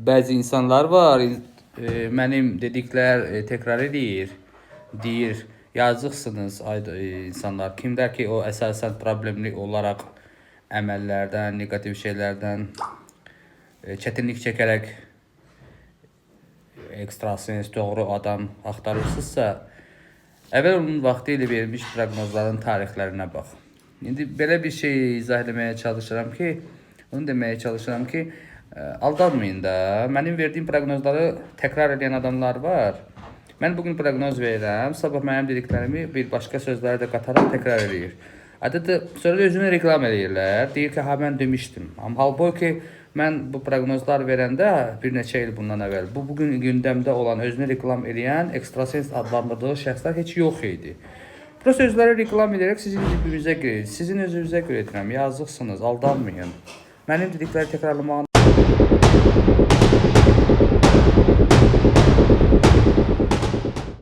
Bəzi insanlar var, mənim dediklər təkrar edir. Deyir, yazıqsınız insanlar. Kimlər ki, o əsasən problemli olaraq əməllərdən, negativ şeylərdən çətinlik çəkərək ekstrasens, doğru adam axtarırsınızsa, əvvəl onun vaxtı ilə verilmiş proqnozların tarixlərinə bax. İndi belə bir şey izah etməyə çalışıram ki, onu deməyə çalışıram ki, aldanmayın da. Mənim verdiyim proqnozları təkrar edən adamlar var. Mən bugün proqnoz verirəm, sabah mənim dediklərimi bir başqa sözləri də qataraq təkrar edir. Sonra da özünü reklam edirlər. Deyir ki, ha mən demişdim. Amma halbuki mən bu proqnozlar verəndə bir neçə il bundan əvvəl bugün gündəmdə olan özünü reklam edən ekstrasens adlandırdığı şəxslər heç yox idi. Bu sözləri reklam edərək sizin cibinizə girir. Sizin özünüzə görə edirəm. Yazıqsınız, aldanmayın. Mənim dedikləri təkrarlamağın